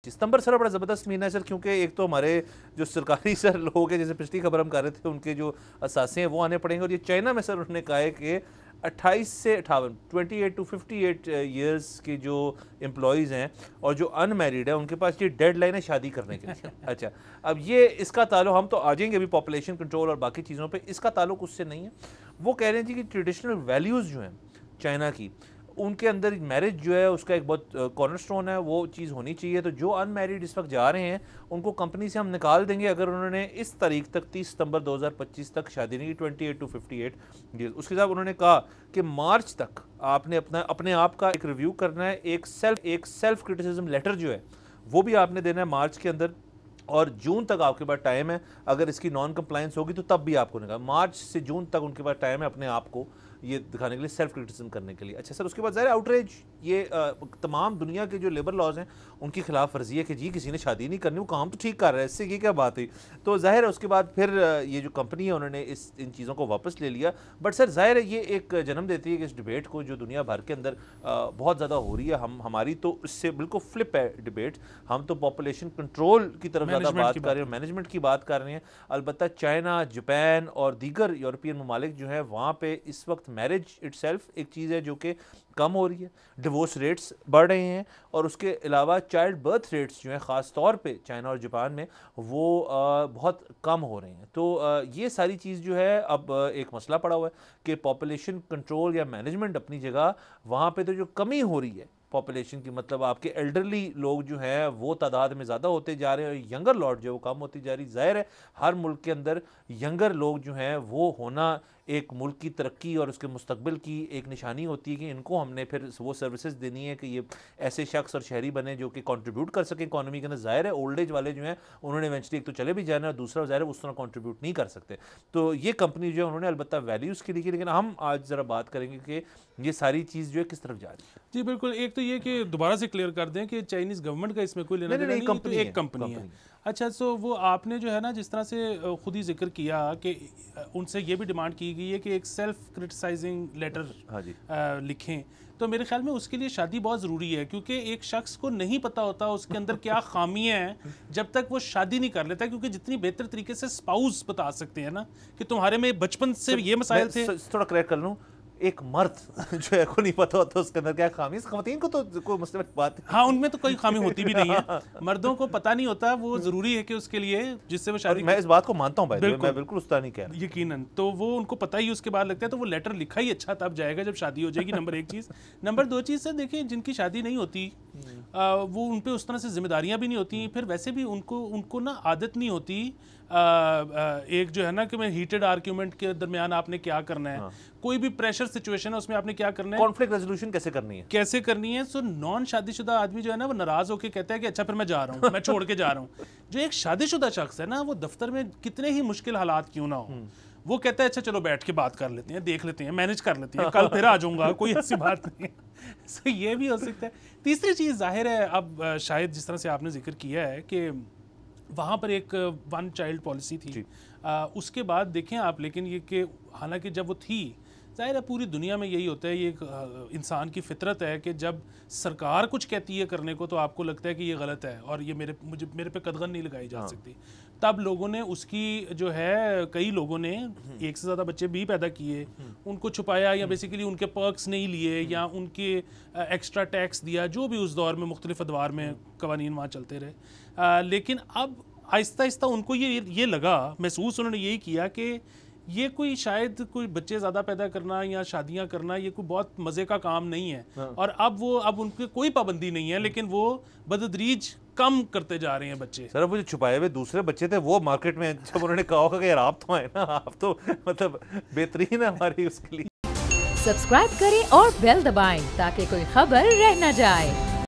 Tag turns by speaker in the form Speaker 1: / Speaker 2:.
Speaker 1: सितंबर sir बड़ा ज़बरदस्त महीना है सर, क्योंकि एक तो हमारे जो सरकारी सर लोग हैं, जैसे पिछली खबर हम कर रहे थे, उनके जो असासे हैं वो आने पड़ेंगे। और ये चाइना में सर उन्होंने कहा है कि 28 से 58 28 टू 58 ईयर्स के जो एम्प्लॉयज़ हैं और जो अनमैरिड है, उनके पास ये डेडलाइन है शादी करने के लिए। अच्छा, अब ये इसका ताल्लुक, हम तो आ जाएंगे अभी पॉपुलेशन कंट्रोल और बाकी चीज़ों पर, इसका ताल्लुक उससे नहीं है। वो कह रहे हैं जी कि ट्रेडिशनल वैल्यूज़ जो हैं चाइना की, उनके अंदर मैरिज जो है उसका एक बहुत कॉर्नरस्टोन है, वो चीज़ होनी चाहिए। तो जो अनमैरिड इस वक्त जा रहे हैं उनको कंपनी से हम निकाल देंगे अगर उन्होंने इस तारीख तक 30 सितंबर 2025 तक शादी नहीं की, 28 टू 58 उसके साथ उन्होंने कहा कि मार्च तक आपने अपने आप का एक रिव्यू करना है, एक सेल्फ क्रिटिसिज्म लेटर जो है वो भी आपने देना है मार्च के अंदर, और जून तक आपके पास टाइम है। अगर इसकी नॉन कंप्लायंस होगी तो तब भी आपको निकाल, मार्च से जून तक उनके पास टाइम है अपने आप को ये दिखाने के लिए, सेल्फ क्रिटिसिज्म करने के लिए। अच्छा सर, उसके बाद ज़ाहिर आउटरेज, ये तमाम दुनिया के जो लेबर लॉज हैं उनकी खिलाफ वर्जी है कि जी किसी ने शादी नहीं करनी, वो काम तो ठीक कर रहा है, इससे ये क्या बात हुई। तो ज़ाहिर है उसके बाद फिर ये जो कंपनी है उन्होंने इन चीज़ों को वापस ले लिया। बट सर ज़ाहिर है ये एक जन्म देती है कि इस डिबेट को जो दुनिया भर के अंदर बहुत ज़्यादा हो रही है, हमारी तो इससे बिल्कुल फ्लिप है डिबेट। हम तो पॉपुलेशन कंट्रोल की तरफ ज़्यादा बात कर रहे हैं, मैनेजमेंट की बात कर रहे हैं। अलबत्ता चाइना, जापान और दीगर यूरोपियन ममालिक जो है वहाँ पर इस वक्त मैरिज इटसेल्फ एक चीज़ है जो कि कम हो रही है, डिवोर्स रेट्स बढ़ रहे हैं, और उसके अलावा चाइल्ड बर्थ रेट्स जो हैं ख़ास तौर पे चाइना और जापान में वो बहुत कम हो रहे हैं। तो ये सारी चीज़ जो है अब एक मसला पड़ा हुआ है कि पॉपुलेशन कंट्रोल या मैनेजमेंट अपनी जगह, वहाँ पे तो जो कमी हो रही है पॉपुलेशन की, मतलब आपके एल्डरली लोग जो हैं वो तादाद में ज़्यादा होते जा रहे हैं और यंगर लॉट जो है वो कम होती जा रही। ज़ाहिर है हर मुल्क के अंदर यंगर लोग जो हैं वो होना एक मुल्क की तरक्की और उसके मुस्तकबिल की एक निशानी होती है कि इनको हमने फिर वो सर्विसेज देनी है कि ये ऐसे शख्स और शहरी बने जो कि कंट्रीब्यूट कर सकें इकॉनमी के अंदर। ज़ाहिर है ओल्ड एज वाले जो हैं उन्होंने इवेंचुअली एक तो चले भी जाना है और दूसरा ज़ाहिर है उस तरह कंट्रीब्यूट नहीं कर सकते। तो ये कंपनी जो है उन्होंने अलबत्ता वैल्यूज़ के लिए की, लेकिन हम आज ज़रा बात करेंगे कि ये सारी चीज़ जो है किस तरफ जा रही है।
Speaker 2: जी बिल्कुल, एक तो ये कि दोबारा से क्लियर कर दें कि चाइनीज़ गवर्नमेंट का इसमें कोई लेना देना नहीं, तो एक कंपनी है। अच्छा, सो वो आपने जो है ना जिस तरह से खुद ही जिक्र किया कि उनसे ये भी डिमांड की गई है कि एक सेल्फ क्रिटिसाइजिंग लेटर लिखें, तो मेरे ख्याल में उसके लिए शादी बहुत ज़रूरी है, क्योंकि एक शख्स को नहीं पता होता उसके अंदर क्या खामियां हैं जब तक वो शादी नहीं कर लेता। क्योंकि जितनी बेहतर तरीके से स्पाउस बता सकते हैं ना कि तुम्हारे में बचपन से ये मसाइल थे।
Speaker 1: थोड़ा करेक्ट कर लूँ, एक मर्द जो है को नहीं पता होता उसके अंदर क्या खामी, ख़वातीन को तो कोई मुस्लिम बात,
Speaker 2: हाँ उनमें तो कोई खामी होती भी नहीं है, मर्दों को पता नहीं होता। वो ज़रूरी है कि उसके लिए जिससे वो शादी,
Speaker 1: मैं इस बात को मानता हूँ भाई, मैं बिल्कुल उस तरह नहीं कह रहा,
Speaker 2: यकीनन। तो वो उनको पता ही उसके बाद लगता है, तो वो लेटर लिखा ही अच्छा तब जाएगा जब शादी हो जाएगी। नंबर एक चीज़। नंबर दो चीज़ सर देखिए, जिनकी शादी नहीं होती वो उन पर उस तरह से जिम्मेदारियाँ भी नहीं होती, फिर वैसे भी उनको ना आदत नहीं होती एक जो है ना कि मैं हीटेड आर्ग्यूमेंट के दरमियान आपने क्या करना है, कोई भी प्रेशर सिचुएशन है उसमें आपने क्या करना है,
Speaker 1: कॉन्फ्लिक्ट रेजोल्यूशन कैसे करनी है।
Speaker 2: सो नॉन शादीशुदा आदमी जो है ना वो नाराज होकर कहता है कि अच्छा फिर मैं जा रहा हूँ, मैं छोड़ के जा रहा हूँ। जो एक शादीशुदा शख्स है ना, वो दफ्तर में कितने ही मुश्किल हालात क्यों ना हो, वो कहता है अच्छा चलो बैठ के बात कर लेते हैं, देख लेते हैं, मैनेज कर लेते हैं, कल फिर आ जाऊंगा, कोई ऐसी बात नहीं है। सो ये भी हो सकता है। तीसरी चीज़ जाहिर है, अब शायद जिस तरह से आपने जिक्र किया है कि वहाँ पर एक वन चाइल्ड पॉलिसी थी, उसके बाद देखें आप, लेकिन ये कि हालांकि जब वो थी, ज़ाहिर है पूरी दुनिया में यही होता है, ये एक इंसान की फितरत है कि जब सरकार कुछ कहती है करने को तो आपको लगता है कि ये गलत है और ये मेरे पे कदगन नहीं लगाई जा सकती। तब लोगों ने उसकी जो है, कई लोगों ने एक से ज़्यादा बच्चे भी पैदा किए, उनको छुपाया या बेसिकली उनके पर्क्स नहीं लिए या उनके एक्स्ट्रा टैक्स दिया, जो भी उस दौर में मुख्तलिफ अदवार में कवानीन वहाँ चलते रहे। लेकिन अब आहिस्ता आहिस्ता उनको ये लगा, महसूस उन्होंने यही किया कि ये कोई शायद कोई बच्चे ज़्यादा पैदा करना या शादियां करना ये कोई बहुत मज़े का काम नहीं है। और अब उनके कोई पाबंदी नहीं है, लेकिन वो बदतदरीज कम करते जा रहे हैं बच्चे।
Speaker 1: सर वो जो छुपाए हुए दूसरे बच्चे थे वो मार्केट में जब उन्होंने कहा होगा कि यार आप तो आए ना, आप तो मतलब बेहतरीन है हमारी उसके लिए।
Speaker 3: सब्सक्राइब करें और बेल दबाएं ताकि कोई खबर रह न जाए।